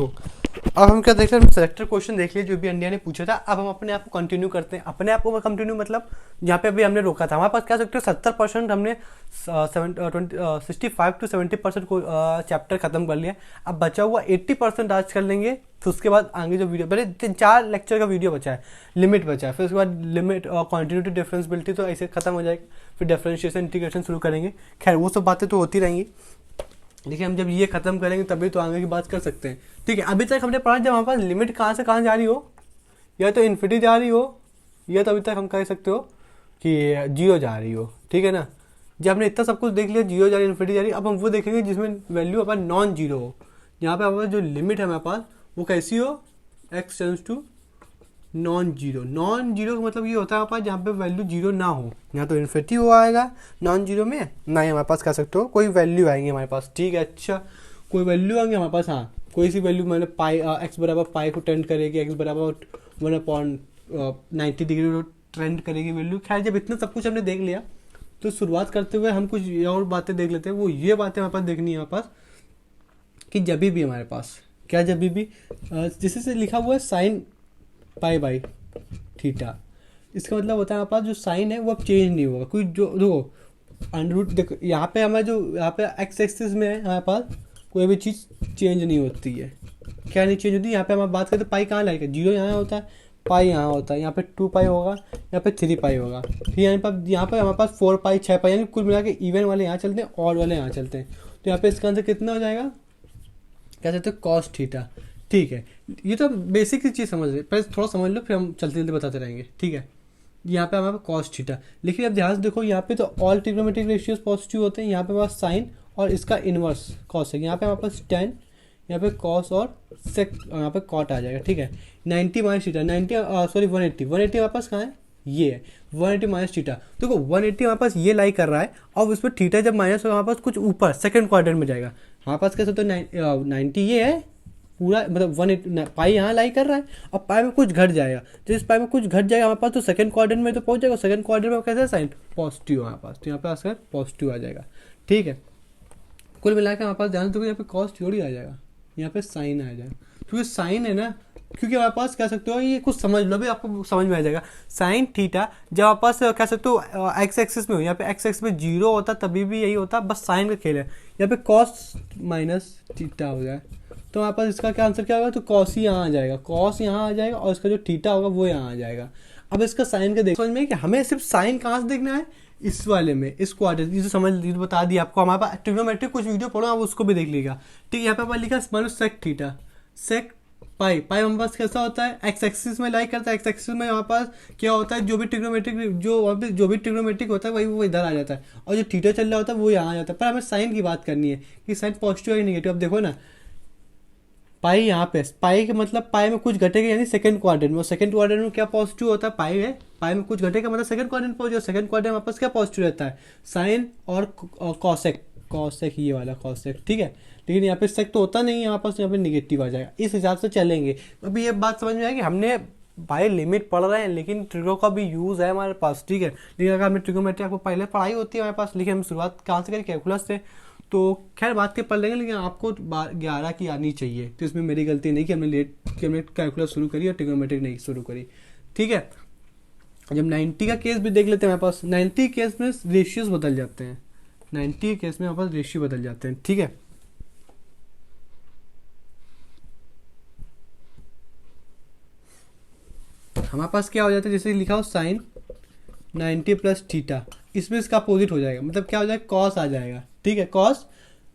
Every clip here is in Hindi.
अब हम क्या देख रहे हैं, सेलेक्टर क्वेश्चन देख लिया जो भी इंडिया ने पूछा था। अब हम अपने आप को कंटिन्यू करते हैं। अपने आप को कंटिन्यू मतलब जहाँ पे अभी हमने रोका था हमारे पास क्या सकते हो 70% हमने 65 to 70% को चैप्टर खत्म कर लिया। अब बचा हुआ 80% आज कर लेंगे। फिर उसके बाद आगे जो वीडियो पहले 3-4 लेक्चर का वीडियो बचा है, लिमिट बचा है। फिर उसके बाद लिमिट कॉन्टिन्यूटी डिफरेंसबिलिटी तो ऐसे खत्म हो जाएगी। फिर डिफरेंशिएशन इंटीग्रेशन शुरू करेंगे। खैर वो सब बातें तो होती रहेंगी। देखिए हम जब ये खत्म करेंगे तभी तो आगे की बात कर सकते हैं। ठीक है, अभी तक हमने पढ़ा जब हमारे पास लिमिट कहाँ से कहाँ जा रही हो, या तो इन्फिनिटी जा रही हो, या तो अभी तक हम कह सकते हो कि जीरो जा रही हो। ठीक है ना, जब हमने इतना सब कुछ देख लिया, जीरो जा रही, इन्फिनिटी जा रही, अब हम वो देखेंगे जिसमें वैल्यू हमारा नॉन जीरो हो। यहाँ पे हमारे जो लिमिट है हमारे पास वो कैसी हो, x tends to non zero. Non zero का मतलब ये होता है हमारे पास जहाँ पे वैल्यू जीरो ना हो। यहाँ तो इन्फिनिटी हो आएगा नॉन जीरो में, ना ही हमारे पास कह सकते हो कोई वैल्यू आएंगे हमारे पास। ठीक है, अच्छा कोई वैल्यू आएंगे हमारे पास, हाँ कोई सी वैल्यू मतलब पाई एक्स बराबर पाई को टेंड करेगी, एक्स बराबर 1/90 ट्रेंड करेगी वैल्यू। खैर जब इतना सब कुछ हमने देख लिया तो शुरुआत करते हुए हम कुछ और बातें देख लेते हैं। वो ये बातें हमारे पास देखनी है हमारे पास कि जब भी हमारे पास क्या, जब भी जैसे से लिखा हुआ है साइन पाई बाई थीटा, इसका मतलब होता है हमारे पास जो साइन है वो अब चेंज नहीं होगा। कोई जो देखो अंडर रूट, देखो यहाँ पे हमारे जो यहाँ पे एक्स एक्सिस में है हमारे पास कोई भी चीज़ चेंज नहीं होती है। क्या नहीं चेंज होती, यहाँ पे हम बात करते हैं पाई कहाँ लाएगा, जीरो यहाँ होता है, पाई यहाँ होता है, यहाँ पे 2 पाई होगा, यहाँ पे 3 पाई होगा। फिर यहाँ पे हमारे पास 4 पाई 6 पाई, यानी कुल मिला के इवन वाले यहाँ चलते हैं, ऑड वाले यहाँ चलते हैं। तो यहाँ पे इसका आंसर कितना हो जाएगा, क्या कहते हैं कॉस थीटा। ठीक है, ये तो बेसिक चीज़ समझ रहे, पहले थोड़ा समझ लो फिर हम चलते चलते बताते रहेंगे। ठीक है, यहाँ पे हमारे पास कॉस थीटा, लेकिन अब ध्यान से देखो यहाँ पे तो ऑल ट्रिग्नोमेट्रिक रेशियोज पॉजिटिव होते हैं। यहाँ पे हमारे पास साइन और इसका इनवर्स कॉस है। यहाँ पे हमारे पास टेन, यहाँ पे कॉस और सेक, यहाँ पे कॉट आ जाएगा। ठीक है, 90 माइनस थीटा, 180 हमारे पास कहाँ है, ये है 180 माइनस थीटा। देखो 180 हमारे पास ये लाई कर रहा है, और उसमें थीटा जब माइनस होगा हमारे पास कुछ ऊपर सेकंड क्वाड्रेंट में जाएगा। हमारे पास कैसे तो 90 ये है पूरा, मतलब 180 पाई यहाँ लाई कर रहा है, और पाई में कुछ घट जाएगा। तो इस पाई में कुछ घट जाएगा हमारे पास तो सेकंड क्वाड्रेंट में तो पहुंच जाएगा। सेकंड क्वाड्रेंट में कैसे साइन पॉजिटिव हमारे पास, तो यहाँ पे आंसर पॉजिटिव आ जाएगा। ठीक है, कुल मिला के हमारे पास ध्यान दो यहाँ पे कॉस थ्योरी आ जाएगा, यहाँ पे साइन आ जाएगा। क्योंकि साइन है ना, क्योंकि हमारे पास कह सकते हो ये कुछ समझ लो, भी आपको समझ में आ जाएगा। साइन थीटा जब हमारे पास कह सकते हो एक्स एक्सिस में हो, यहाँ पे एक्स एक्सिस में जीरो होता तभी भी यही होता, बस साइन का खेल है। यहाँ पे कॉस माइनस थीटा हो जाए तो हमारे पास इसका क्या आंसर क्या होगा, तो कॉस ही यहाँ आ जाएगा, कॉस यहाँ आ जाएगा, और इसका जो थीटा होगा वो यहाँ आ जाएगा। अब इसका साइन का देख समझ में कि हमें सिर्फ साइन कहाँ से देखना है, इस वाले में, इस क्वाड्रेंट, ये तो समझ बता दिया आपको। हमारे पास ट्रिग्नोमेट्रिक कुछ वीडियो पढ़ो, आप उसको भी देख लीजिएगा। ठीक है, यहाँ पे हमारे लिखा मान लो सेक थीटा, सेक पाई, पाई हमारे पास कैसा होता है, एक्स एक्सिस में लाई करता है। एक्स एक्सिस में हमारे पास क्या होता है, जो भी ट्रिग्नोमेट्रिक जो वहाँ पे जो भी ट्रिग्नोमेट्रिक होता है वही वो इधर आ जाता है, और जो थीटा चल रहा होता है वो यहाँ आ जाता है। पर हमें साइन की बात करनी है कि साइन पॉजिटिव है नेगेटिव। अब देखो ना, पाई यहाँ पे, पाई के मतलब पाई में कुछ घटेगा यानी सेकंड क्वाड्रेंट में, और सेकंड क्वाड्रेंट में क्या पॉजिटिव होता है, पाई है, पाई में कुछ घटेगा मतलब सेकंड क्वाड्रेंट पहुंच जाए। सेकंड क्वाड्रेंट में वापस क्या पॉजिटिव रहता है, साइन और कॉसेक, कॉसेक ये वाला कॉसेक। ठीक है, लेकिन यहाँ पे सेक तो होता नहीं है, यहाँ पास यहाँ पे निगेटिव आ जाएगा। इस हिसाब से चलेंगे। अभी ये बात समझ में आएगी, हमने भाई लिमिट पढ़ रहे हैं लेकिन ट्रिगो का भी यूज़ है हमारे पास। ठीक है, लेकिन अगर हमने ट्रिगोमेट्री आपको पहले पढ़ाई होती है हमारे पास, लेकिन हम शुरुआत कहाँ से करें, कैलकुलस से। तो खैर बात के पढ़ लेंगे, लेकिन आपको 11 की आनी चाहिए। तो इसमें मेरी गलती नहीं कि हमने लेट कि हमने कैलकुलस शुरू करी और ट्रिगोमेट्रिक नहीं शुरू करी। ठीक है, जब 90 का केस भी देख लेते हैं हमारे पास, 90 केस में रेशियोज बदल जाते हैं, 90 केस में हमारे पास रेशियो बदल जाते हैं। ठीक है, हमारे पास क्या हो जाता है, जैसे लिखा हो साइन 90 प्लस थीटा, इसमें इसका अपोजिट हो जाएगा, मतलब क्या हो जाएगा, कॉस आ जाएगा। ठीक है, कॉस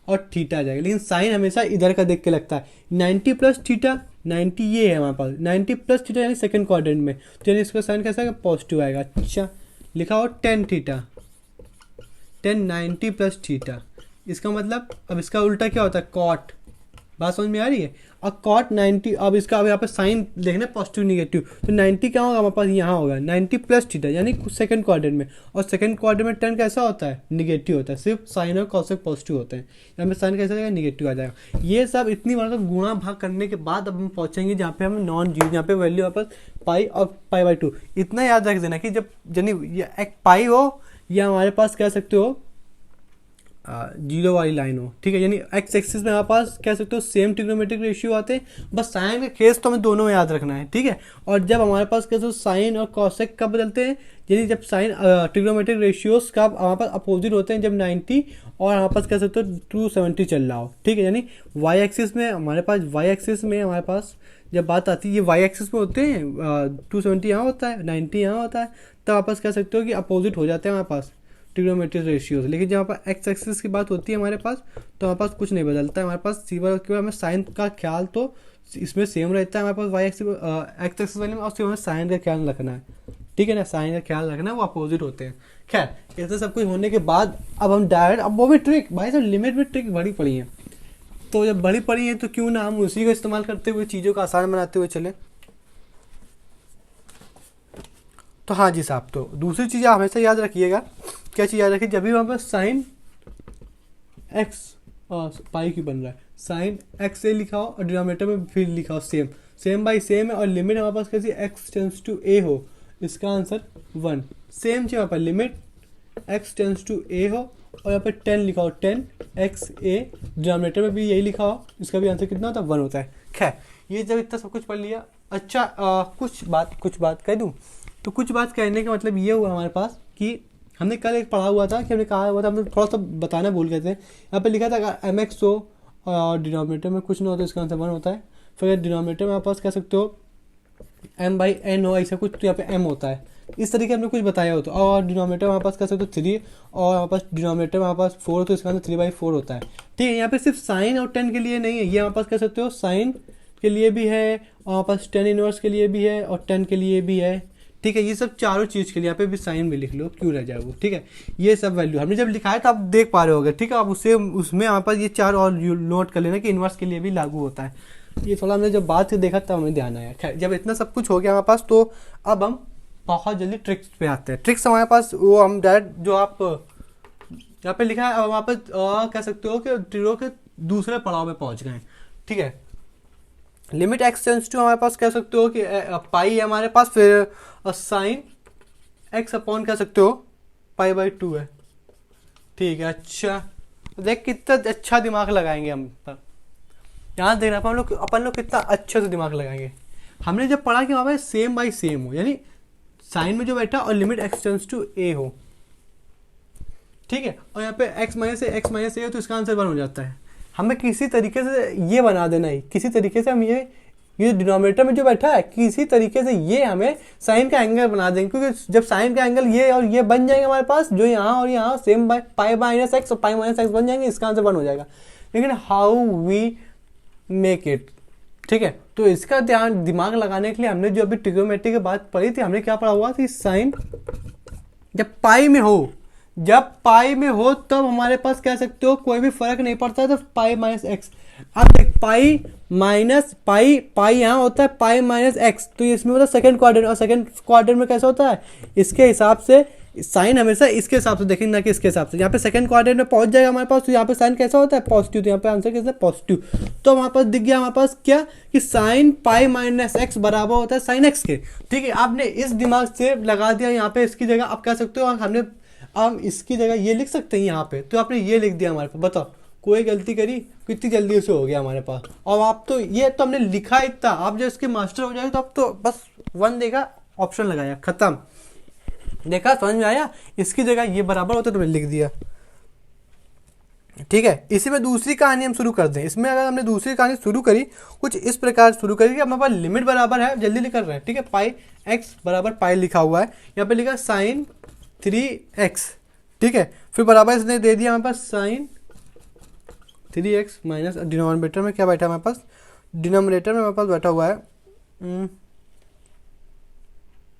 और थीटा आ जाएगा, लेकिन साइन हमेशा इधर का देख के लगता है। 90 प्लस थीटा, 90 ये है हमारे पास, 90 प्लस थीटा यानी सेकंड क्वाड्रेंट में, तो यानी इसका साइन कैसा आएगा, पॉजिटिव आएगा। अच्छा, लिखा हो 10 थीटा, 10 90 प्लस थीटा, इसका मतलब अब इसका उल्टा क्या होता है, कॉट। बात समझ में आ रही है, और कॉट 90, अब इसका अब यहाँ पे साइन देखना पॉजिटिव निगेटिव, तो 90 क्या होगा हमारे पास, यहाँ होगा 90 प्लस थीटा यानी सेकंड क्वाड्रेंट में, और सेकंड क्वाड्रेंट में 10 कैसा होता है, निगेटिव होता है, सिर्फ साइन और कॉसेक पॉजिटिव होते हैं। यहाँ पे साइन कैसा जाएगा, निगेटिव आ जाएगा। ये सब इतनी बार गुणा भाग करने के बाद अब हम पहुँचेंगे जहाँ पे हम नॉन जीरो, यहाँ पे वैल्यू वापस पाई और पाई बाई 2। इतना याद रख देना कि जब यानी एक पाई हो या हमारे पास कह सकते हो जीरो वाली लाइन हो, ठीक है, यानी एक्स एक्सिस में हमारे पास कह सकते हो सेम ट्रिग्नोमेट्रिक रेशियो आते हैं, बस साइन का केस तो हमें दोनों में याद रखना है, ठीक है। और जब हमारे पास कह सकते हो साइन और कॉसेक कब बदलते हैं, यानी जब साइन ट्रिग्नोमेट्रिक रेशियोज का हमारे पास अपोजिट होते हैं, जब 90 और हमारे पास कह सकते हो 270 चल रहा हो, ठीक है, यानी वाई एक्सिस में हमारे पास जब बात आती है, ये वाई एक्सिस में होते हैं 270 यहाँ होता है, 90 यहाँ होता है, तो आप कह सकते हो कि अपोजिट हो जाते हैं हमारे पास ट्रिग्नोमेट्रिक रेशियोज। लेकिन जब हमारे पास एक्स एक्सिस की बात होती है हमारे पास, तो हमारे पास कुछ नहीं बदलता है, हमारे पास सीवर के हमें साइन का ख्याल तो इसमें सेम रहता है हमारे पास वाई एक्सिस एक्स एक्सिस वाले में, और सिर्फ हमें साइन का ख्याल रखना है, ठीक है ना, साइन का ख्याल रखना है, वो अपोजिट होते हैं। खैर ऐसा सब कुछ होने के बाद अब हम डायरेक्ट, अब वो भी ट्रिक भाई साहब, लिमिट में ट्रिक बड़ी पड़ी है, तो जब बड़ी पड़ी है तो क्यों ना हम उसी का इस्तेमाल करते हुए चीज़ों को आसान बनाते हुए चलें। तो हाँ जी साहब, तो दूसरी चीज़ आप हमेशा याद रखिएगा, क्या चीज़ याद रखिए, जब भी वहाँ पर साइन एक्स पाई क्यों बन रहा है, साइन एक्स से लिखा हो और डिनोमिनेटर में फिर लिखा हो सेम, सेम बाई सेम है, और लिमिट हमारे पास कैसी एक्स टेंस टू ए हो, इसका आंसर 1। सेम चीज़ यहाँ पर लिमिट एक्स टेंस टू ए हो और यहाँ पर 10 लिखा हो, 10 एक्स ए, डिनोमिनेटर में भी यही लिखा हो, इसका भी आंसर कितना होता है, 1 होता है। खैर ये जब इतना सब कुछ पढ़ लिया, अच्छा कुछ बात कह दूँ, तो कुछ बात कहने का मतलब ये हुआ हमारे पास कि हमने कल एक पढ़ा हुआ था कि हमने कहा हुआ था, हमने थोड़ा सा बताना भूल गए थे, यहाँ पे लिखा था अगर एम एक्स हो और डिनोमिनेटर में कुछ ना हो तो इसका आंसर 1 होता है, फिर डिनोमिनेटर में आप पास कह सकते हो एम बाई एन हो ऐसा कुछ, तो यहाँ पे एम होता है, इस तरीके हमने कुछ बताया हो, तो और डिनोमिनेटर हमारे पास कह सकते हो 3 और हमारे पास डिनोमिनेटर में हमारे पास 4, तो इसका आंसर 3/4 होता है, ठीक है। यहाँ पे सिर्फ साइन और 10 के लिए नहीं है, ये हमारे पास कह सकते हो साइन के लिए भी है, और हमारे पास 10 इनवर्स के लिए भी है, और 10 के लिए भी है, ठीक है। ये सब चारों चीज़ के लिए यहाँ पे भी साइन भी लिख लो, क्यों रह जाए वो, ठीक है। ये सब वैल्यू हमने जब लिखा है तो आप देख पा रहे होगे, ठीक है, आप उसमें हमारे पास ये 4 और नोट कर लेना कि इनवर्स के लिए भी लागू होता है। ये थोड़ा हमने जब बात से देखा तब हमें ध्यान आया। खैर जब इतना सब कुछ हो गया हमारे पास, तो अब हम बहुत जल्दी ट्रिक्स पे आते हैं। ट्रिक्स हमारे पास वो हम डायरेक्ट जो आप यहाँ पे लिखा है, वहाँ पे कह सकते हो कि ट्रिरो के दूसरे पड़ाव में पहुँच गए, ठीक है। लिमिट एक्स टेंस टू हमारे पास कह सकते हो कि पाई है हमारे पास, फिर साइन एक्स अपॉन कह सकते हो पाई/2 है, ठीक है। अच्छा देख कितना अच्छा दिमाग लगाएंगे हम पर, यहाँ देखना अपन लोग कितना अच्छे से दिमाग लगाएंगे। हमने जब पढ़ा कि वहाँ पे सेम बाई सेम हो, यानी साइन में जो बैठा और लिमिट एक्स टेंस टू ए हो, ठीक है, और यहाँ पे x माइनस ए हो, तो इसका आंसर 1 हो जाता है। हमें किसी तरीके से ये बना देना है, किसी तरीके से हम ये डिनोमिनेटर में जो बैठा है, किसी तरीके से ये हमें साइन का एंगल बना देंगे, क्योंकि जब साइन का एंगल ये और ये बन जाएंगे हमारे पास, जो यहाँ और यहाँ same by pi minus x और पाई माइनस एक्स बन जाएंगे, इसका आंसर 1 हो जाएगा। लेकिन हाउ वी मेक इट, ठीक है, तो इसका दिमाग लगाने के लिए हमने जो अभी ट्रिग्नोमेट्री की बात पढ़ी थी, हमने क्या पढ़ा हुआ थी, साइन जब पाई में हो तब हमारे पास कह सकते हो कोई भी फर्क नहीं पड़ता, तो पाई माइनस एक्स। अब देख पाई माइनस पाई यहाँ होता है पाई माइनस एक्स, तो इसमें होता है सेकंड क्वाड्रेंट, और सेकंड क्वाड्रेंट में कैसा होता है, इसके हिसाब से साइन हमेशा इसके हिसाब से देखेंगे ना कि इसके हिसाब से। यहाँ पे सेकंड क्वाड्रेंट में पहुंच जाएगा हमारे पास, तो यहाँ पे साइन कैसा होता है, पॉजिटिव, तो यहाँ पे आंसर कैसा है, पॉजिटिव। तो हमारे पास दिख गया हमारे पास क्या कि साइन पाई माइनस एक्स बराबर होता है साइन एक्स के, ठीक है। आपने इस दिमाग से लगा दिया यहाँ पे, इसकी जगह आप कह सकते हो हम इसकी जगह ये लिख सकते हैं यहाँ पे, तो आपने ये लिख दिया हमारे पास। बताओ कोई गलती करी, कितनी जल्दी से हो गया हमारे पास। और आप तो ये तो हमने लिखा इतना, आप जब इसके मास्टर हो जाएगा तो आप तो बस 1 देगा, ऑप्शन लगाया, खत्म, देखा, समझ में आया। इसकी जगह ये बराबर होता तो मैंने लिख दिया, ठीक है। इसी में दूसरी कहानी हम शुरू कर दें। इसमें अगर हमने दूसरी कहानी शुरू करी, कुछ इस प्रकार शुरू करी कि हमारे पास लिमिट बराबर है, जल्दी लिख रहे हैं, ठीक है, पाई एक्स बराबर पाई लिखा हुआ है, यहाँ पे लिखा साइन 3x, ठीक है, फिर बराबर इसने दे दिया हमारे पास साइन 3x माइनस, डिनोमिनेटर में क्या बैठा हमारे पास, डिनोमिनेटर में हमारे पास बैठा हुआ है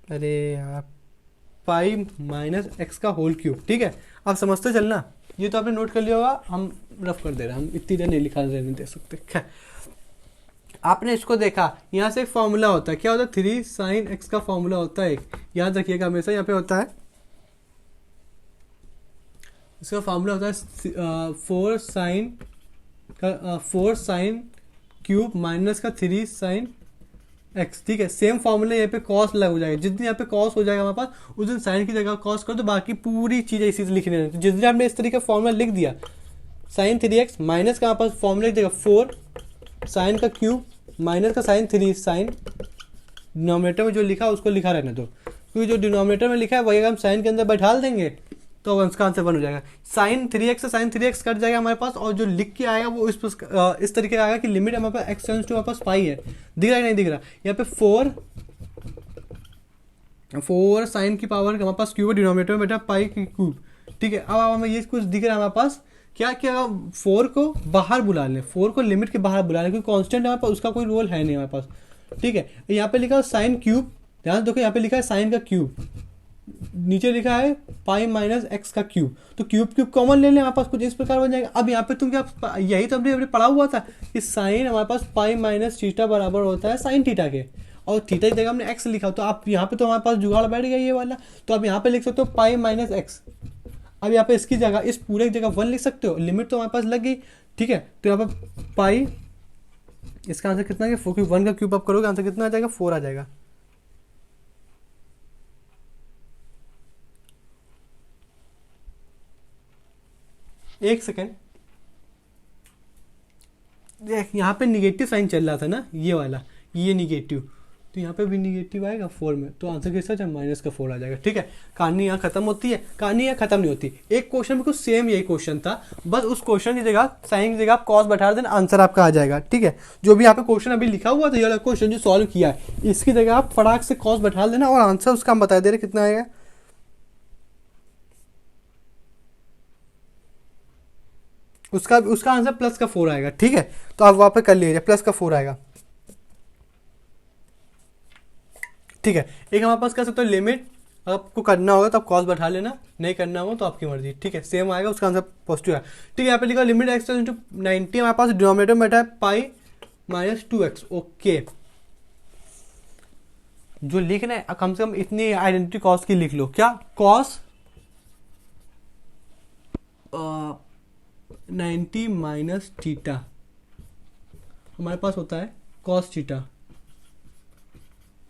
अरे यार पाई माइनस एक्स का होल क्यूब, ठीक है। आप समझते चलना, ये तो आपने नोट कर लिया होगा, हम रफ कर दे रहे हैं, हम इतनी देर नहीं लिखा रहने दे सकते। खैर आपने इसको देखा, यहाँ से एक फॉर्मूला होता है, क्या होता है, 3 साइन एक्स का फॉर्मूला होता है, याद रखिएगा हमेशा, यहाँ पे होता है, इसका फॉर्मूला होता है 4 साइन क्यूब माइनस का 3 साइन एक्स, ठीक है। सेम फॉर्मूला यहाँ पे कॉस लग हो जाएगा, जिस दिन यहाँ पे कॉस हो जाएगा हमारे पास उस दिन साइन की जगह कॉस कर दो, बाकी पूरी चीज़ें इसी से लिखनी रहती है। जिस दिन आपने इस तरीके का फॉर्मूला लिख दिया, साइन 3x माइनस का हमारे पास फॉर्मूला लिख देगा 4 साइन का क्यूब माइनस का साइन 3 साइन, डिनोमिनेटर में जो लिखा उसको लिखा रहने दो, क्योंकि जो डिनोमिनेटर में लिखा है वही अगर हम साइन के अंदर बैठा देंगे तो उसका आंसर 1 हो जाएगा। साइन 3x से साइन 3x कट जाएगा हमारे पास, और जो लिख के आएगा वो इस तरीके का आएगा कि लिमिट हमारे पास x टेंड्स टू हमारे पास पाई है। दिख रहा है नहीं दिख रहा? यहाँ पे 4 साइन की पावर हमारे पास क्यूब, डिनोमिनेटर में बैठा पाई की क्यूब, ठीक है। अब हमें ये कुछ दिख रहा है हमारे पास क्या क्या, 4 को बाहर बुला लें, 4 को लिमिट के बाहर बुला लें, क्योंकि कांस्टेंट हमारे पास उसका कोई रोल है नहीं हमारे पास, ठीक है। यहाँ पे लिखा है साइन क्यूब, ध्यान से देखो यहाँ पे लिखा है साइन का क्यूब, नीचे लिखा है पाई माइनस एक्स का क्यूब, तो क्यूब क्यूब कॉमन ले लें, हमारे पास कुछ इस प्रकार बन जाएगा। अब यहाँ पे तुम क्या, यही तो हमने पढ़ा हुआ था कि साइन हमारे पास पाई माइनस थीटा बराबर होता है साइन थीटा के, और थीटा की जगह हमने एक्स लिखा, तो आप यहाँ पे तो हमारे पास जुगाड़ बैठ गया ये वाला, तो आप यहाँ पे लिख सकते हो पाई माइनस एक्स। अब यहाँ पे इसकी जगह इस पूरे की जगह 1 लिख सकते हो, लिमिट तो हमारे पास लग गई, ठीक है। तो यहाँ पे पाई, इसका आंसर कितना है, 1 का क्यूब आप करोगे आंसर कितना आ जाएगा, 4 आ जाएगा। एक सेकेंड, देख यहाँ पे निगेटिव साइन चल रहा था ना ये वाला, ये निगेटिव, तो यहाँ पे भी निगेटिव आएगा 4 में, तो आंसर किसका जाए, माइनस का 4 आ जाएगा, ठीक है। कहानी यहाँ खत्म होती है, कहानी यहाँ खत्म नहीं होती। एक क्वेश्चन बिल्कुल सेम यही क्वेश्चन था, बस उस क्वेश्चन की जगह साइन की जगह आप कॉस बैठा देना, आंसर आपका आ जाएगा, ठीक है। जो भी यहाँ पे क्वेश्चन अभी लिखा हुआ था, ये वाला क्वेश्चन जो सॉल्व किया है, इसकी जगह आप फटाक से कॉस बैठा देना और आंसर उसका हम बता दे रहे कितना आएगा। उसका आंसर प्लस का 4 आएगा, ठीक है। तो आप वहाँ पे कर लीजिए, प्लस का 4 आएगा, ठीक है। एक हमारे पास कह सकते हो लिमिट, आपको करना होगा तो आप कॉस बैठा लेना, नहीं करना हो तो आपकी मर्जी, ठीक है। सेम आएगा, उसका आंसर पॉजिटिव है, ठीक है। यहाँ पे लिखा लिमिट एक्स टेंड्स टू 90, हमारे पास डिनोमिनेटर में बैठा है पाई माइनस 2x, ओके। जो लिखना है कम से कम इतनी आइडेंटिटी कॉस की लिख लो, क्या कॉस 90 माइनस थीटा हमारे पास होता है कॉस थीटा।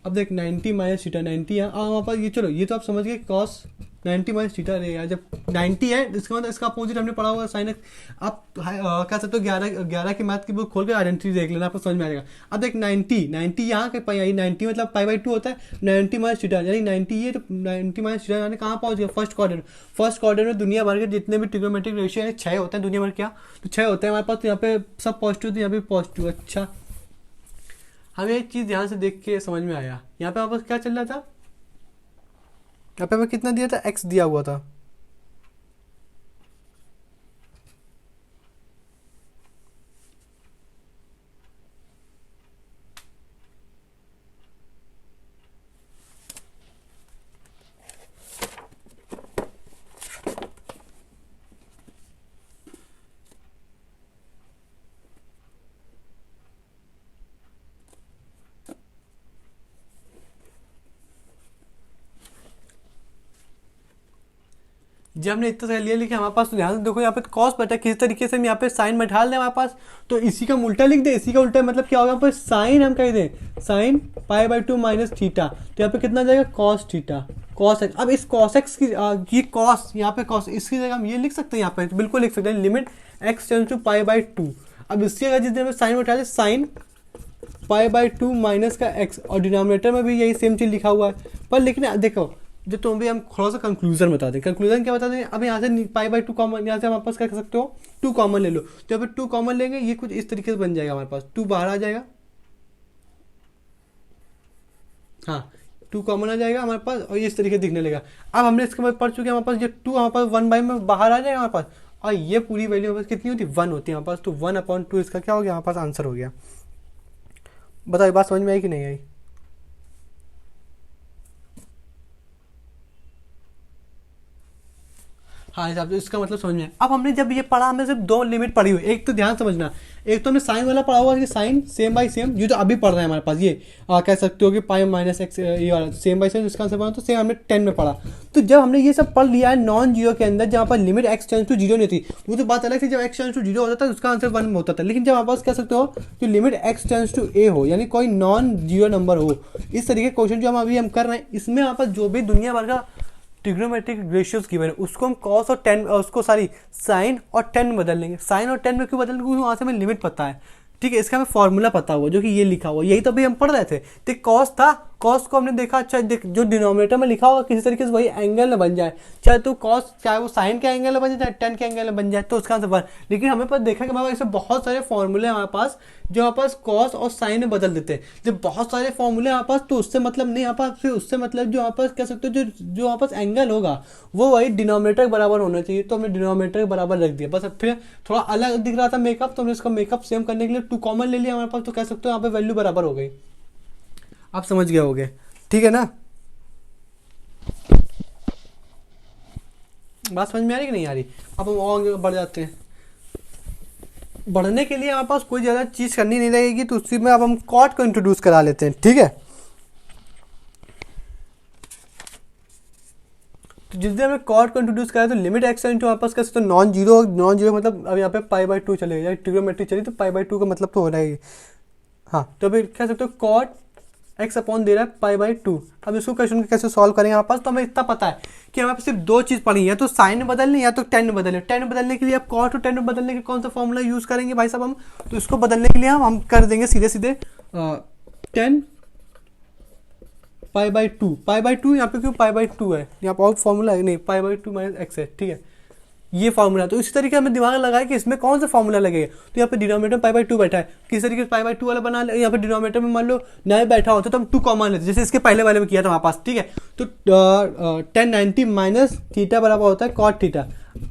अब देख 90 माइनस थीटा, 90 है हमारे पास, ये चलो ये तो आप समझ गए कॉस 90 माइनस थीटा रहेगा, जब 90 है इसका मतलब इसका अपोजिट हमने पढ़ा हुआ साइन एक्स। आप कह सकते हो 11 की मैथ की बुक खोल के आइडेंटिटी देख लेना, आपको समझ में आ जाएगा। अब देख 90 यहाँ के पाई आई, 90 मतलब पाई बाई 2 होता है, 90 माइनस थीटा यानी 90 है, तो 90 माइनस थीटा यानी कहाँ पहुँच गया, फर्स्ट क्वाड्रेंट। फर्स्ट क्वाड्रेंट में दुनिया भर के जितने भी ट्रिग्नोमेट्रिक रेशियो है 6 होते हैं दुनिया भर, क्या तो 6 होते हैं हमारे पास, तो यहाँ पे सब पॉजिटिव, तो यहाँ पे पॉजिटिव। अच्छा, हमें एक चीज़ ध्यान से देख के समझ में आया, यहाँ पे हमारे पास क्या चल रहा था, यहाँ पे हमें कितना दिया था, x दिया हुआ था, जब हमने इतना सारा लिया लिखा हमारे पास, तो ध्यान से देखो यहाँ पे कॉस बटा किस तरीके से हम यहाँ पे साइन बैठा दें हमारे पास, तो इसी का उल्टा लिख दे, इसी का उल्टा मतलब क्या होगा, यहाँ पर साइन हम कह दें sine pi by 2 minus theta, तो यहाँ पे कितना जाएगा कॉस थीटा कॉस एक्स। अब इस कॉस एक्स की ये कॉस, यहाँ पे कॉस, इसकी जगह हम ये लिख सकते हैं, यहाँ पे बिल्कुल लिख सकते हैं limit x tends to pi by 2। अब इसकी जगह जितने साइन बैठा दें साइन पाई बाई 2 माइनस का एक्स, और डिनोमिनेटर में भी यही सेम चीज़ लिखा हुआ है, पर लेकिन देखो जो तुम भी हम थोड़ा सा कंक्लूजन बता दें, कंक्लूजन क्या बता दें, अब यहाँ से पाई बाई 2 कॉमन, यहाँ से हम वापस क्या कर सकते हो 2 कॉमन ले लो, तो यहाँ पे 2 कॉमन लेंगे, ये कुछ इस तरीके से बन जाएगा हमारे पास, 2 बाहर आ जाएगा, हाँ 2 कॉमन आ जाएगा हमारे पास, और ये इस तरीके से दिखने लगेगा। अब हमने इसके बाद पढ़ चुके हैं हमारे पास, ये 2 हमारे पास 1 बाई में बाहर आ जाएगा हमारे पास, और ये पूरी वैल्यू हमारे पास कितनी होती है 1 होती है हमारे पास, तो 1/2 इसका क्या हो गया हमारे पास आंसर हो गया। बताओ बात समझ में आई कि नहीं आई? हाँ हिसाब से, इसका मतलब समझ में आया। अब हमने जब ये पढ़ा, हमने सिर्फ दो लिमिट पढ़ी हुई, एक तो ध्यान समझना, एक तो हमने साइन वाला पढ़ा हुआ कि साइन सेम बाई सेम, ये तो अभी पढ़ रहे हैं हमारे पास, ये कह सकते हो कि पाई माइनस एक्स, ये वाला सेम बाई सेम, इसका आंसर पढ़ा तो सेम हमने 10 में पढ़ा। तो जब हमने ये सब पढ़ लिया है नॉन जीरो के अंदर, जहाँ पर limit x tends to zero नहीं थी, वो तो बात अलग थी, जब एक्स टेंस टू जीरो होता था उसका आंसर 1 होता था। लेकिन जब हमारे पास कह सकते हो कि लिमिट एक्स टेंस टू ए हो, यानी कोई नॉन जीरो नंबर हो, इस तरीके क्वेश्चन जो हम कर रहे हैं, इसमें हमारे पास जो भी दुनिया भर का ट्रिग्नोमेट्रिक रेशियोज गिवन है, उसको हम कॉस और टेन, उसको सारी साइन और टेन में बदल लेंगे। साइन और टेन में क्यों बदल लेंगे? क्योंकि वहाँ से हमें लिमिट पता है, ठीक है, इसका हमें फॉर्मूला पता हुआ जो कि ये लिखा हुआ, यही तो अभी हम पढ़ रहे थे। तो कॉस था, कॉस को हमने देखा, अच्छा जो डिनोमिनेटर में लिखा होगा किसी तरीके से वही एंगल में बन जाए, चाहे तो कॉस, चाहे वो साइन के एंगल में बन जाए, चाहे टेन के एंगल में बन जाए, तो उसका आंसर 1। लेकिन हमें पास देखा कि हमारे पास ऐसे बहुत सारे फॉर्मूले हमारे पास जो हमारे पास कॉस और साइन में बदल देते हैं। जब बहुत सारे फॉर्मूले हमारे पास, तो उससे मतलब नहीं, हमारे पास उससे मतलब जो हमारे पास कह सकते हो जो हमारे पास एंगल होगा वो वही डिनोमिनेटर बराबर होना चाहिए। तो हमने डिनोमिनेटर के बराबर रख दिया बस। अब फिर थोड़ा अलग दिख रहा था मेकअप, तो हमने इसका मेकअप सेम करने के लिए 2 कॉमन ले लिया हमारे पास, तो कह सकते हो यहाँ पे वैल्यू बराबर हो गई। आप समझ गए होगे, ठीक है ना? बात समझ में आ रही कि नहीं आ रही? अब हम और आगे बढ़ जाते हैं। बढ़ने के लिए हमारे पास कोई ज़्यादा चीज़ करनी नहीं रहेगी, तो उसी में अब हम कॉट को इंट्रोड्यूस करा लेते हैं, ठीक है? तो जिस दिन हमने कॉट को इंट्रोड्यूस करा तो लिमिट एक्स इंटू हमारे पास कैसे, तो नॉन जीरो, नॉन जीरो मतलब अब यहाँ पे पाई बाई 2 चलेगा, ट्रिग्नोमेट्री चली तो पाई बाई 2 का मतलब तो हो रहेगी। हाँ, तो अभी कह सकते हो कॉट एक्स अपॉन दे रहा है पाई बाई 2। अब इसको क्वेश्चन को कैसे सॉल्व करेंगे हमारे पास, तो हमें इतना पता है कि हमारे पास सिर्फ दो चीज़ पढ़ी है, तो साइन में बदलनी या तो टेन में बदलने। टेन में बदलने के लिए अब कॉट और टेन में बदलने के कौन सा फॉर्मूला यूज़ करेंगे भाई साहब हम, तो इसको बदलने के लिए हम कर देंगे सीधे सीधे 10 पाई बाई 2। पाई बाई 2 यहाँ पे क्यों पाई बाई 2 है, यहाँ पर और फॉर्मूला है नहीं, पाई बाई 2 माइनस एक्स है, ठीक है, ये फॉर्मूला। तो इसी तरीके हमें दिमाग लगाया कि इसमें कौन सा फॉर्मूला लगेगा, तो यहाँ पे डिनोमिनेटर पाई बाई 2 बैठा है, किस तरीके से पाई बाई 2 वाला बना ले। यहाँ पे डिनोमिनेटर में मान लो नया बैठा होता तो हम 2 कॉमन लेते, जैसे इसके पहले वाले में किया था हमारे पास, ठीक है। तो 1090 माइनस थीटा बराबर होता है कॉट थीटा।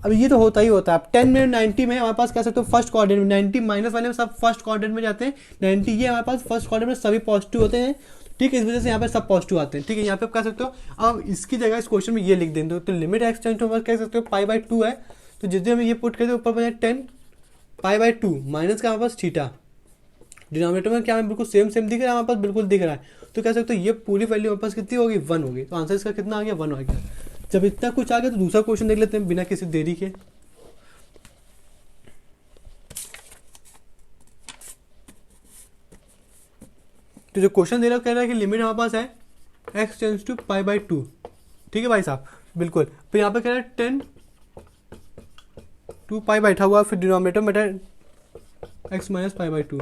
अब ये तो होता ही होता है। अब 10 में 90 में हमारे पास कह सकते हो फर्स्ट क्वाड्रेंट में, 90 माइनस वाले में सब फर्स्ट क्वाड्रेंट में जाते हैं, 90 ये हमारे पास फर्स्ट क्वाड्रेंट में सभी पॉजिटिव होते हैं, ठीक है, इस वजह से यहाँ पे सब पॉजिटिव आते हैं, ठीक है। यहाँ पे आप कह सकते हो, अब इसकी जगह इस क्वेश्चन में ये लिख देंगे, तो लिमिट एक्स टेंस टू कह सकते हो पाई बाई 2 है, तो जिस दिन हम ये पुट करते ऊपर बने 10 पाई बाई 2 माइनस का हमारे पास थीटा, डिनोमिनेटर में क्या हमें बिल्कुल सेम सेम दिख रहा है, हमारे पास बिल्कुल दिख रहा है, तो कह सकते हो ये पूरी वैल्यू हमारे पास कितनी होगी, 1 होगी। तो आंसर इसका कितना आ गया, 1 आ गया। जब इतना कुछ आ गया तो दूसरा क्वेश्चन देख लेते हैं बिना किसी देरी के। तो जो क्वेश्चन दे रहा है कह रहा है कि लिमिट हमारे पास है x tends to pi by 2, ठीक है भाई साहब, बिल्कुल। फिर यहाँ पे कह रहा है 10 2 पाई बैठा हुआ, फिर डिनोमिनेटर में बैठा एक्स माइनस पाई बाई 2।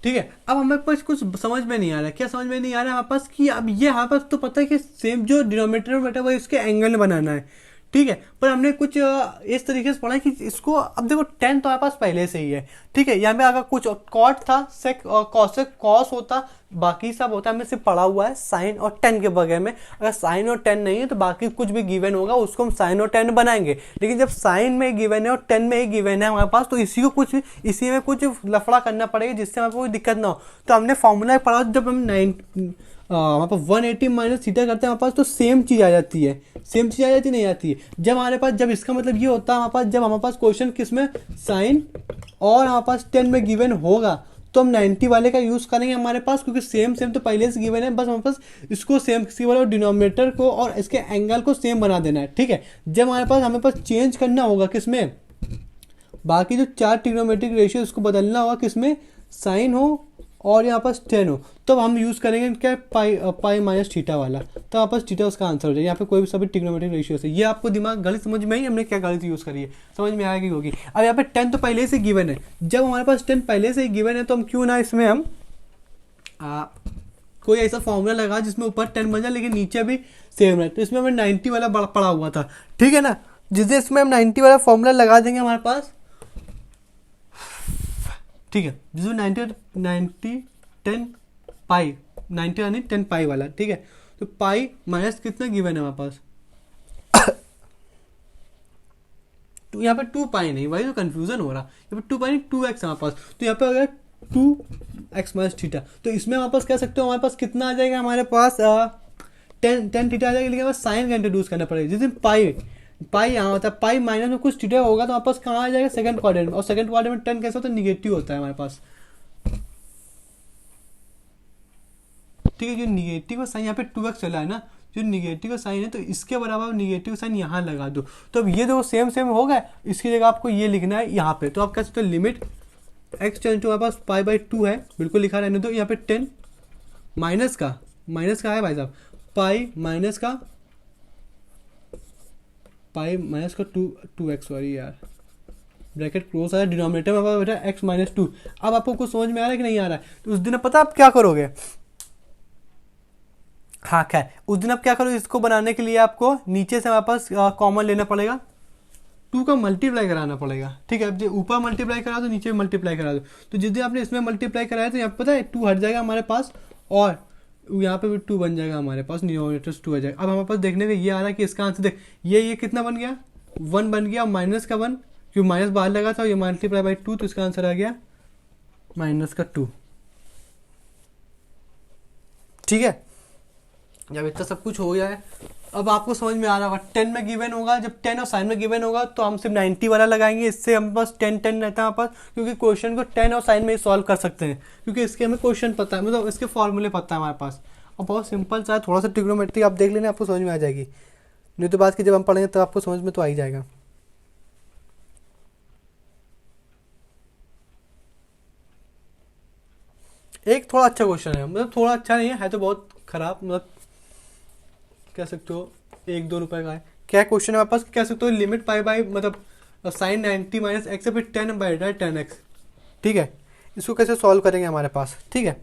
ठीक है, अब हमें पास कुछ समझ में नहीं आ रहा है। क्या समझ में नहीं आ रहा है हमारे पास कि अब ये हमारे पास तो पता है कि सेम जो डिनोमिनेटर में बैठा हुआ है इसके एंगल में बनाना है, ठीक है, पर हमने कुछ इस तरीके से पढ़ा है कि इसको, अब देखो 10 तो हमारे पास पहले से ही है, ठीक है। यहाँ पे अगर कुछ कॉट था, सेक और कॉस होता, बाकी सब होता है, हमें सिर्फ पढ़ा हुआ है साइन और 10 के बगैर में। अगर साइन और 10 नहीं है तो बाकी कुछ भी गिवन होगा उसको हम साइन और 10 बनाएंगे। लेकिन जब साइन में गिवन है और 10 में ही गिवन है हमारे पास, तो इसी में कुछ लफड़ा करना पड़ेगा जिससे हमारे कोई दिक्कत ना हो। तो हमने फॉर्मूला पढ़ा, जब हम हमारे पास 180 माइनस थीटा करते हैं हमारे पास, तो सेम चीज़ आ जाती है। सेम चीज़ आ जाती नहीं आती है जब हमारे पास, जब इसका मतलब ये होता है हमारे पास, जब हमारे पास क्वेश्चन किस में साइन और हमारे पास 10 में गिवन होगा, तो हम 90 वाले का यूज़ करेंगे हमारे पास, क्योंकि सेम तो पहले से गिवन है, बस हमारे पास इसको सेम किसी वाले डिनोमिनेटर को और इसके एंगल को सेम बना देना है, ठीक है। जब हमें पास चेंज करना होगा किसमें, बाकी जो 4 ट्रिग्नोमेट्रिक रेशियो उसको बदलना होगा किसमें, साइन हो और यहाँ पास 10 हो, तब हम यूज़ करेंगे क्या, पाई माइनस थीटा वाला, तो यहाँ पास थीटा उसका आंसर हो जाए। यहाँ पे कोई भी सभी ट्रिग्नोमेट्रिक रेशियो से, ये आपको दिमाग गलत समझ में आई, हमने क्या गलत यूज़ करी है, समझ में आएगी होगी। अब यहाँ पे 10 तो पहले से गिवन है, जब हमारे पास 10 पहले से ही गिवन है, तो हम क्यों ना इसमें हम कोई ऐसा फॉर्मूला लगा जिसमें ऊपर 10 बन जाए लेकिन नीचे भी सेम है। तो इसमें हमें 90 वाला पड़ा हुआ था, ठीक है ना, जिससे इसमें हम 90 वाला फॉर्मूला लगा देंगे हमारे पास, ठीक है, जिसमें 90 10 पाई 90 यानी 10 पाई वाला, ठीक है। तो पाई माइनस कितना गिवन है हमारे पास यहाँ पे 2 पाई नहीं, वही तो कंफ्यूजन हो रहा, यहाँ पे 2 पाई नहीं 2x हमारे पास, तो यहाँ पे आ गया 2x माइनस थीटा। तो इसमें हमारे पास कह सकते हो हमारे पास कितना आ जाएगा, हमारे पास 10 थीटा आ जाएगा, लेकिन हमें साइन का इंट्रोड्यूस करना पड़ेगा। जिस दिन पाई यहाँ होता है, पाई माइनस में कुछ थीटा होगा तो हमारे पास कहाँ आ जाएगा, सेकंड क्वाड्रेंट में, और सेकंड क्वाड्रेंट में 10 कैसे होता है, निगेटिव होता है हमारे पास। ठीक है, जो निगेटिव का साइन यहाँ पे 2x चला है ना, जो निगेटिव का साइन है तो इसके बराबर निगेटिव साइन यहाँ लगा दो, तो अब ये देखो सेम सेम हो गया। इसकी जगह आपको ये लिखना है यहाँ पे, तो आप कह सकते हो लिमिट x टेंस टू हमारे पास π/2 है, बिल्कुल लिखा रहने दो। यहाँ पे 10 माइनस का है भाई साहब, पाई माइनस का 2x, सॉरी यार, ब्रैकेट क्लोज आया, डिनोमिनेटर में हमारा बेटा x माइनस 2। अब आपको कुछ समझ में आ रहा है कि नहीं आ रहा है? तो उस दिन पता आप क्या करोगे, हाँ खैर उस दिन आप क्या करोगे, इसको बनाने के लिए आपको नीचे से हमारे पास कॉमन लेना पड़ेगा, 2 का मल्टीप्लाई कराना पड़ेगा। ठीक है, अब जो ऊपर मल्टीप्लाई करा दो, नीचे मल्टीप्लाई करा दो, तो जिस दिन आपने इसमें मल्टीप्लाई कराया तो यहाँ पे पता है 2 हट जाएगा हमारे पास, और यहाँ पे भी 2 बन जाएगा हमारे पास, न्यूमरेटर 2 आ जाएगा। अब हमारे पास देखने का ये आ रहा है कि इसका आंसर देख, ये कितना बन गया, 1 बन गया, माइनस का 1, क्योंकि माइनस बाहर लगा था, ये मल्टीप्लाई बाई 2, तो इसका आंसर आ गया माइनस का 2। ठीक है, जब इतना सब कुछ हो गया है, अब आपको समझ में आ रहा होगा 10 में गिवन होगा, जब 10 और साइन में गिवन होगा तो हम सिर्फ 90 वाला लगाएंगे, इससे हम पास 10 रहता है हमारे पास, क्योंकि क्वेश्चन को 10 और साइन में ही सॉल्व कर सकते हैं, क्योंकि इसके हमें क्वेश्चन पता है, मतलब इसके फॉर्मूले पता है हमारे पास, और बहुत सिंपल सा है, थोड़ा सा ट्रिग्नोमेट्री आप देख लेना, आपको समझ में आ जाएगी। नहीं तो बात की जब हम पढ़ेंगे तो आपको समझ में तो आ ही जाएगा। एक थोड़ा अच्छा क्वेश्चन है, मतलब थोड़ा अच्छा नहीं है तो बहुत खराब, मतलब कह सकते हो 1-2 रुपए का है। क्या क्वेश्चन है हमारे पास, कह सकते हो लिमिट पाई बाई मतलब साइन 90 माइनस एक्स, फिर 10 बाई 10x। ठीक है, इसको कैसे सॉल्व करेंगे हमारे पास, ठीक है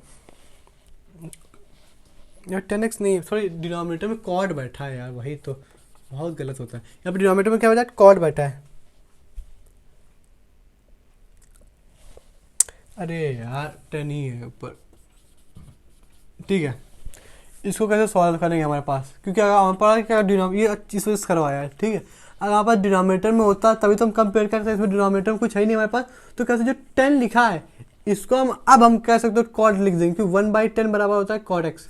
यार 10x नहीं, सॉरी डिनोमिनेटर में कॉड बैठा है यार, वही तो बहुत गलत होता है। यहाँ पे डिनोमिनेटर में क्या बैठा है, कॉड बैठा है। अरे यार 10 ही है ऊपर। ठीक है, इसको कैसे सॉल्व करेंगे हमारे पास, क्योंकि अगर हमारे पास क्या ये चीज़ से करवाया है। ठीक है, अगर हमारे पास डिनोमिनेटर में होता तभी तो हम कंपेयर करते हैं, इसमें डिनोमिनेटर में कुछ है ही नहीं हमारे पास, तो कैसे जो 10 लिखा है इसको हम कह सकते हो कॉड लिख देंगे, क्योंकि 1/10 बराबर होता है कॉड एक्स।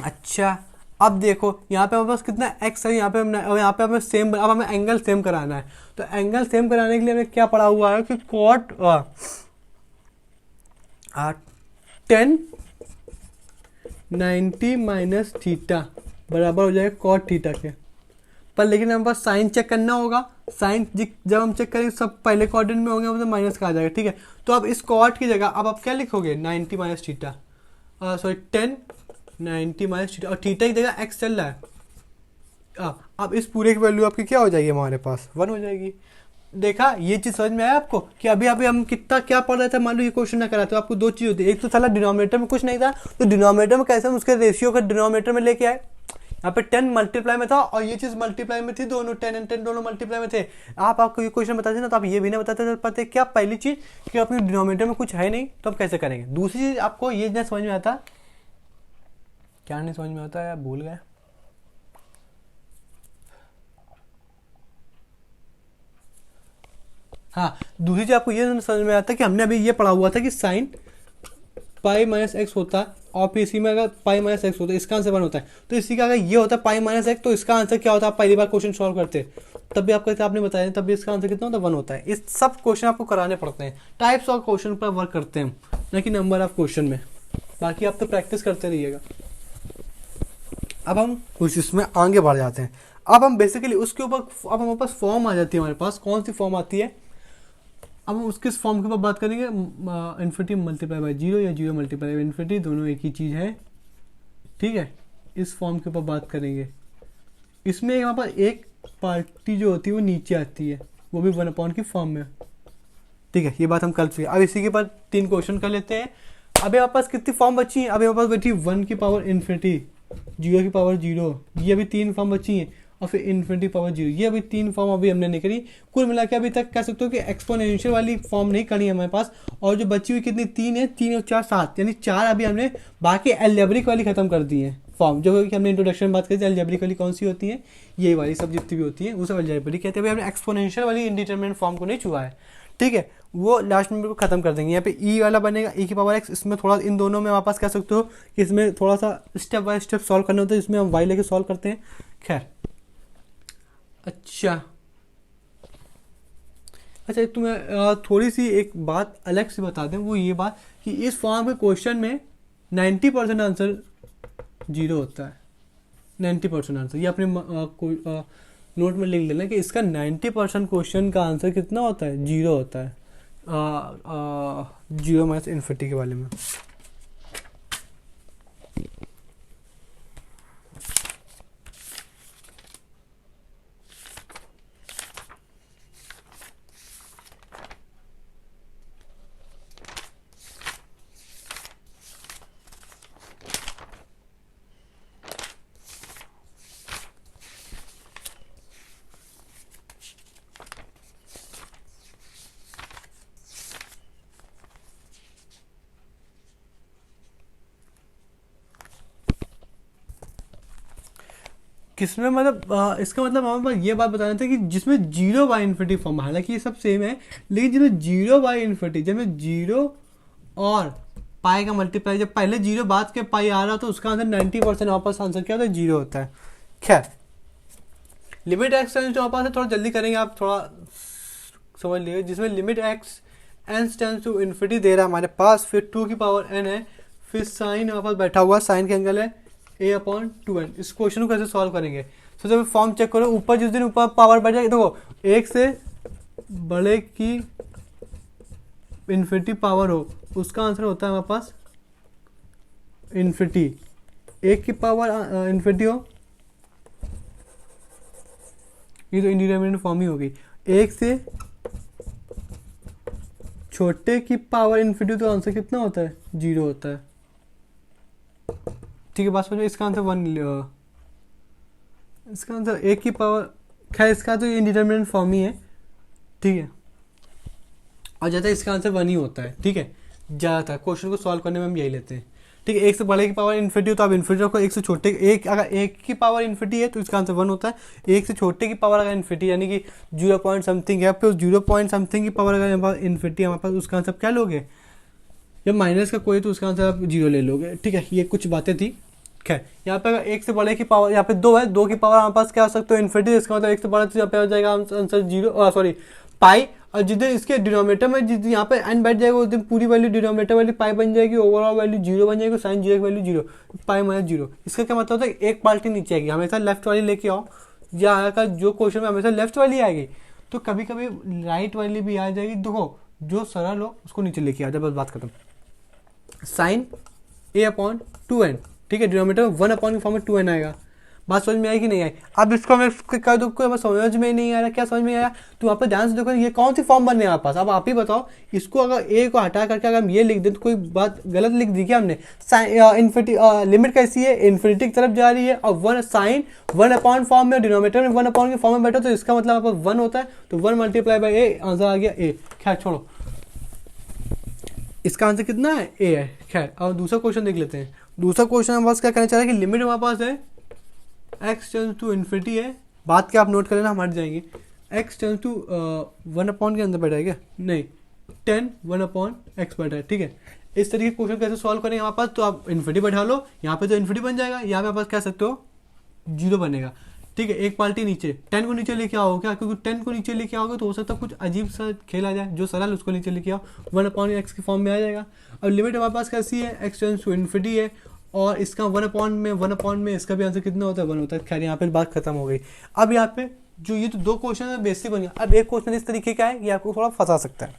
अच्छा, अब देखो यहाँ पे हमारे पास कितना x है, यहाँ पे हमें सेम, अब हमें एंगल सेम कराना है, तो एंगल सेम कराने के लिए हमें क्या पढ़ा हुआ है कि कॉट 10 90 माइनस थीटा बराबर हो जाएगा कॉट थीटा के। पर लेकिन हमारे पास साइन चेक करना होगा, साइन जब हम चेक करेंगे सब पहले क्वाड्रेंट में होंगे, तो माइनस का आ जाएगा। ठीक है, तो अब इस कॉट की जगह अब आप क्या लिखोगे, 90 minus theta, sorry 10 90 minus theta, और थीटा की जगह एक्स चल रहा है। अब इस पूरे की वैल्यू आपकी क्या हो जाएगी, हमारे पास 1 हो जाएगी। देखा, ये चीज़ समझ में आया आपको कि अभी हम कितना क्या पढ़ रहे थे। मान लो ये क्वेश्चन ना करा तो आपको 2 चीज़ होती है, एक तो साला डिनोमिनेटर में कुछ नहीं था, तो डिनोमिनेटर में कैसे हम उसके रेशियो का डिनोमिनेटर में लेके आए। यहाँ पे 10 मल्टीप्लाई में था और ये चीज़ मल्टीप्लाई में थी, दोनों 10 और 10 दोनों मल्टीप्लाई में थे। आपको ये क्वेश्चन बताते ना, तो आप ये भी ना बताते पाते क्या, पहली चीज़ कि अपने डिनोमिनेटर में कुछ है नहीं तो हम कैसे करेंगे। दूसरी चीज़ आपको ये ना समझ में आता, क्या नहीं समझ में आता है, भूल गए। हाँ, दूसरी चीज आपको ये समझ में आता है कि हमने अभी ये पढ़ा हुआ था कि साइन पाई माइनस एक्स होता है, और फिर इसी में अगर पाई माइनस एक्स होता है इसका आंसर 1 होता है, तो इसी का अगर ये होता है पाई माइनस एक्स तो इसका आंसर क्या होता है। आप पहली बार क्वेश्चन सॉल्व करते तब भी आपको आपने बताया, तब भी इसका आंसर कितना होता है, 1 होता है। इस सब क्वेश्चन आपको कराने पड़ते हैं, टाइप्स ऑफ क्वेश्चन पर वर्क करते हैं, न कि नंबर ऑफ क्वेश्चन में। बाकी आप तो प्रैक्टिस करते रहिएगा। अब हम कुछ इसमें आगे बढ़ जाते हैं। अब हम बेसिकली उसके ऊपर अब हमारे पास फॉर्म आ जाती है, हमारे पास कौन सी फॉर्म आती है, अब हम उसके फॉर्म के ऊपर बात करेंगे। इन्फिनिटी मल्टीप्लाई बाई 0 या 0 मल्टीप्लाई बाई इन्फिनिटी, दोनों एक ही चीज़ है। ठीक है, इस फॉर्म के ऊपर बात करेंगे। इसमें यहाँ पर एक पार्टी जो होती है वो नीचे आती है, वो भी 1/, की फॉर्म में। ठीक है, ये बात हम कर चुके हैं। अब इसी के ऊपर 3 क्वेश्चन कर लेते हैं। अब हमारे पास कितनी फॉर्म बची हैं, अभी हमारे पास बची 1 की पावर इन्फिनिटी, 0 की पावर 0, ये अभी 3 फॉर्म बची हैं, और फिर इन्फिनिटी पावर 0, ये अभी 3 फॉर्म अभी हमने नहीं करी। कुल मिला के अभी तक कह सकते हो कि एक्सपोनेंशियल वाली फॉर्म नहीं करी है हमारे पास, और जो बची हुई कितनी 3 है, 3 और 4 7, यानी 4 अभी हमने बाकी एल्जेब्रिक वाली खत्म कर दी है। फॉर्म, जो कि हमने इंट्रोडक्शन में बात करी थी अलजेब्रिक वाली कौन सी होती है, ये वाली सब जितनी भी होती है वो सब अलजेब्रिक कहते हैं। भाई हमने एक्सपोनेंशियल वाली इंडिटरमिनेट फॉर्म को नहीं छुआ है, ठीक है, वो लास्ट में खत्म कर देंगे। यहाँ पे ई वाला बनेगा e की पावर x, इसमें थोड़ा इन दोनों में वापस कह सकते हो कि इसमें थोड़ा सा स्टेप बाय स्टेप सॉल्व करना होता है, इसमें हम y लेके सॉल्व करते हैं। खैर अच्छा तुम्हें थोड़ी सी एक बात अलग से बता दें, वो ये बात कि इस फॉर्म के क्वेश्चन में 90% आंसर जीरो होता है। 90% आंसर, ये अपने नोट में लिख लेना कि इसका 90% क्वेश्चन का आंसर कितना होता है, जीरो होता है। जीरो माइनस इन्फिनिटी के बारे में। किसमें मतलब इसका मतलब हमारे पास ये बात बताना था कि जिसमें जीरो बाई इन्फिनिटी फॉर्म, हालांकि ये सब सेम है, लेकिन जिसमें जीरो बाई इन्फिनिटी, जिसमें जीरो और पाई का मल्टीप्लाई, जब पहले जीरो बाद के पाई आ रहा तो उसका आंसर 90% वापस आंसर क्या होता है, जीरो होता है। खैर लिमिट एक्स टेंस टू वापस थोड़ा जल्दी करेंगे, आप थोड़ा समझ लीजिए। जिसमें limit x n tends to infinity दे रहा है हमारे पास, फिर 2 की पावर n है, फिर साइन हमारे पास बैठा हुआ, साइन के एंगल है a/2n। इस क्वेश्चन को कैसे सॉल्व करेंगे, तो जब फॉर्म चेक करो, ऊपर जिस दिन ऊपर पावर बैठ जाएगी, देखो एक से बड़े की इन्फिनिटी पावर हो उसका आंसर होता है हमारे पास इन्फिनिटी, एक की पावर इन्फिनिटी हो, ये तो इंडिटरमिनेट फॉर्म ही होगी। एक से छोटे की पावर इन्फिनिटी तो आंसर कितना होता है, जीरो होता है। ठीक है, बात समझो। इसका आंसर 1, इसका आंसर एक की पावर, खैर इसका तो इंडिटरमिनेट फॉर्म ही है, ठीक है, और ज़्यादा इसका आंसर 1 ही होता है। ठीक है, ज़्यादातर क्वेश्चन को सॉल्व करने में हम यही लेते हैं। ठीक है, एक से बड़े की पावर इन्फिनिटी हो तो आप इन्फिनिटी रखो, एक से छोटे, एक अगर एक की पावर इन्फिनिटी है तो इसका आंसर 1 होता है। एक से छोटे की पावर अगर इन्फिनिटी यानी कि 0 पॉइंट समथिंग है, फिर 0 पॉइंट समथिंग की पावर अगर इन्फिनिटी हमारे पास, उसका आंसर क्या लोगे, जब माइनस का कोई तो उसका आंसर आप 0 ले लोगे। ठीक है, ये कुछ बातें थी। खैर यहाँ पे अगर एक से बड़े की पावर, यहाँ पे 2 है, 2 की पावर हमारे पास क्या हो सकते हो, इन्फिनिटी, इसका मतलब एक से बड़ा तो यहाँ पे हो जाएगा आंसर 0, सॉरी पाई, और जिस दिन इसके डिनोमिनेटर में जिस दिन यहाँ पे n बैठ जाएगा उस दिन पूरी वैल्यू डिनोमिनेटर वाली पाई बन जाएगी, ओवरऑल वैल्यू 0 बन जाएगी, साइन 0 की वैल्यू 0, पाई माइनस 0। इसका क्या मतलब होता है, एक पार्टी नीचे आएगी, हमेशा लेफ्ट वाली लेके आओ, या का जो क्वेश्चन में हमेशा लेफ्ट वाली आएगी, तो कभी कभी राइट वाली भी आ जाएगी। देखो जो सरल हो उसको नीचे लेके आ जाए, बस बात खत्म। साइन a/2n, ठीक है, डिनोमिनेटर में 1 के फॉर्म में 2n आएगा। बात समझ में आई कि नहीं आई? अब इसको मैं कर दो, कोई समझ में नहीं आ रहा, क्या समझ में आया? तो वहाँ पे ध्यान से देखो ये कौन सी फॉर्म बनने हमारे पास। अब आप ही बताओ, इसको अगर ए को हटा करके अगर हम ये लिख दें तो कोई बात गलत लिख दी क्या हमने? इन्फिनिटी लिमिट कैसी है, इन्फिनिटी की तरफ जा रही है, और 1 साइन 1 फॉर्म में, डिनोमिनेटर में 1 के फॉर्म में बैठा, तो इसका मतलब आपको 1 होता है, तो 1 मल्टीप्लाई बाई ए, आंसर आ गया ए। खैर छोड़ो, इसका आंसर कितना है, ए है। खैर अब दूसरा क्वेश्चन देख लेते हैं। दूसरा क्वेश्चन हमारे पास क्या कहना चाह रहा है कि लिमिट हमारे पास है x टेंस टू इन्फिनिटी है, बात क्या आप नोट कर लेना, हम हट जाएंगे। x टेंस टू 1 के अंदर बैठा है क्या, नहीं 10 1/x बैठा है। ठीक है, इस तरीके क्वेश्चन कैसे सॉल्व करेंगे हमारे पास, तो आप इन्फिनिटी बैठा लो, यहाँ पे तो इन्फिनिटी बन जाएगा, यहाँ पे आप कह सकते हो 0 बनेगा। ठीक है, एक पार्टी नीचे, 10 को नीचे लेके आओ क्या, क्योंकि 10 को नीचे लेके आओगे तो हो सकता है कुछ अजीब सा खेल आ जाए, जो सरल उसको नीचे लेके आओ, 1/x के फॉर्म में आ जाएगा। अब लिमिट हमारे पास कैसी है, x टेंस टू इन्फिनिटी है, और इसका 1 में इसका भी आंसर कितना होता है, 1 होता है। खैर यहाँ पे बात खत्म हो गई। अब यहाँ पे जो ये तो 2 क्वेश्चन है बेसिक बन गया। अब एक क्वेश्चन इस तरीके का है, ये आपको थोड़ा फंसा सकता है,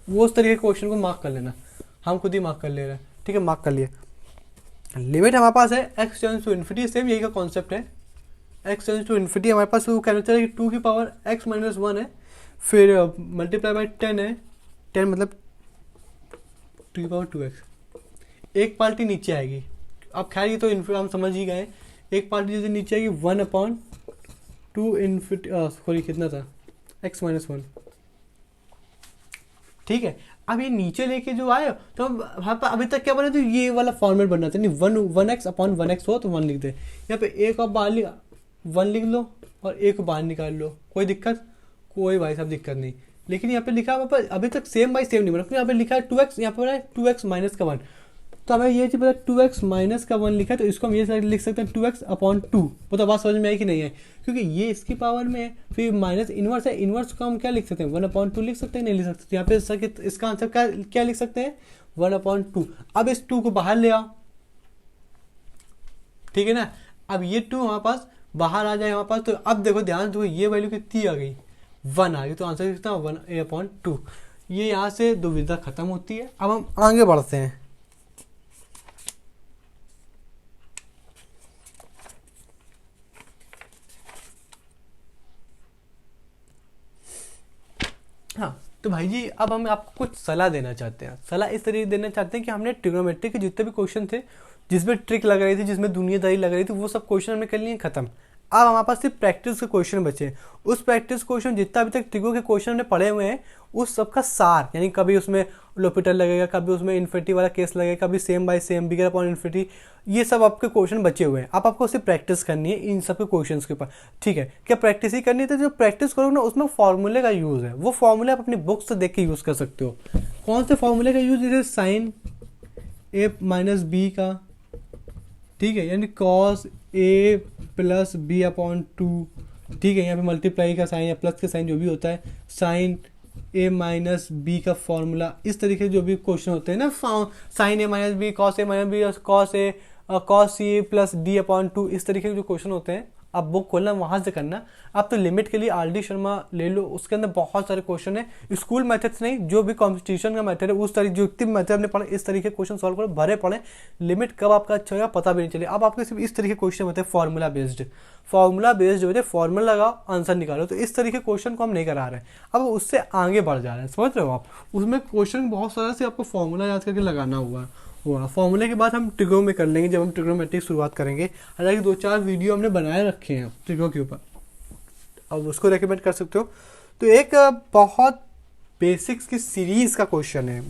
वो उस तरीके के क्वेश्चन को मार्क कर लेना, हम खुद ही मार्क कर ले रहे हैं। ठीक है, मार्क कर लिए। लिमिट हमारे पास है x tends to infinity, same यही का कॉन्सेप्ट है, x टेंस टू इन्फिनिटी हमारे पास वो कहना चाहिए कि 2 की पावर x माइनस 1 है, फिर मल्टीप्लाई बाई 10 है, 10 मतलब 2 की पावर 2x। एक पार्टी नीचे आएगी, अब खैर ये तो हम समझ ही गए, एक पार्टी जैसे नीचे आएगी 1/2 इन्फिनिटी, सॉरी कितना था, x माइनस 1। ठीक है, अब ये नीचे लेके जो आए तो हम अभी तक क्या बना, तो ये वाला फॉर्मेट बनना था, नहीं 1x/1x हो तो 1 लिख दे, यहाँ पे एक और बाहर 1 लिख लो और एक बाहर निकाल लो, कोई दिक्कत, कोई भाई साहब दिक्कत नहीं। लेकिन यहाँ पे लिखा है अभी तक सेम बाई सेम नहीं बना, यहाँ पे लिखा है 2x, यहाँ पे 2x माइनस का 1, तो हमें ये चीज़ पता 2x माइनस का 1 लिखा है, तो इसको हम ये लिख सकते हैं 2x/2। वो तो बात समझ में आई कि नहीं है, क्योंकि ये इसकी पावर में है, फिर माइनस इनवर्स है, इनवर्स को हम क्या लिख सकते हैं 1/2 लिख सकते हैं, नहीं लिख सकते। यहाँ पे इसका आंसर क्या लिख सकते हैं 1/2। अब इस 2 को बाहर ले आओ, ठीक है ना। अब ये 2 हमारे पास बाहर आ जाए हमारे पास, तो अब देखो ध्यान दो, ये वैल्यू कितनी आ गई 1 आ गई, तो आंसर कितना 1/2। ये यहाँ से दुविधा खत्म होती है। अब हम आगे बढ़ते हैं। हाँ तो भाई जी अब हम आपको कुछ सलाह देना चाहते हैं। सलाह इस तरीके देना चाहते हैं कि हमने ट्रिग्नोमेट्री के जितने भी क्वेश्चन थे, जिसमें ट्रिक लग रही थी, जिसमें दुनियादारी लग रही थी, वो सब क्वेश्चन हमने कर लिए खत्म। अब हमारे पास सिर्फ प्रैक्टिस के क्वेश्चन बचे। उस प्रैक्टिस क्वेश्चन जितना अभी तक ट्रिगो के क्वेश्चन हमने पढ़े हुए हैं, उस सब का सार, यानी कभी उसमें लोपिटल लगेगा, कभी उसमें इन्फिनिटी वाला केस लगेगा, कभी सेम बाय सेम, बिगर अपॉन इन्फिनिटी, ये सब आपके क्वेश्चन बचे हुए हैं। अब आपको सिर्फ प्रैक्टिस करनी है इन सब के क्वेश्चन के ऊपर, ठीक है। क्या प्रैक्टिस ही करनी है, तो जो प्रैक्टिस करोगे ना उसमें फॉर्मूले का यूज़ है, वो फॉर्मूले आप अपनी बुक से देख के यूज़ कर सकते हो। कौन से फॉर्मूले का यूज़, जैसे साइन a माइनस बी का, ठीक है, यानी cos a plus B upon 2, ठीक है। यहाँ पे मल्टीप्लाई का साइन या प्लस का साइन जो भी होता है, साइन a माइनस बी का फॉर्मूला, इस तरीके से जो भी क्वेश्चन होते हैं ना, sine a minus B, cos a minus B, cos c plus d upon 2, इस तरीके के जो क्वेश्चन होते हैं, आप बुक खोलना वहाँ से करना। आप तो लिमिट के लिए RD शर्मा ले लो, उसके अंदर बहुत सारे क्वेश्चन है, स्कूल मेथड्स नहीं, जो भी कॉम्पिटिशन का मेथड है उस तरीके, जो इतने मेथड आपने पढ़े इस तरीके क्वेश्चन सॉल्व करो, भरे पड़े, लिमिट कब आपका अच्छा होगा पता भी नहीं चले। अब आपके सिर्फ इस तरीके क्वेश्चन होते हैं फॉर्मूला बेस्ड जो होते हैं, फॉर्मूला लगाओ आंसर निकालो, तो इस तरीके क्वेश्चन को हम नहीं करा रहे हैं, अब उससे आगे बढ़ जा रहे हैं, समझ रहे हो आप। उसमें क्वेश्चन बहुत सारा से आपको फॉर्मूला याद करके लगाना हुआ फॉर्मूले के बाद हम ट्रिगो में कर लेंगे, जब हम ट्रिग्नोमेट्री शुरुआत करेंगे। हालांकि 2-4 वीडियो हमने बनाए रखे हैं ट्रिगो के ऊपर, अब उसको रेकमेंड कर सकते हो। तो एक बहुत बेसिक्स की सीरीज का क्वेश्चन है।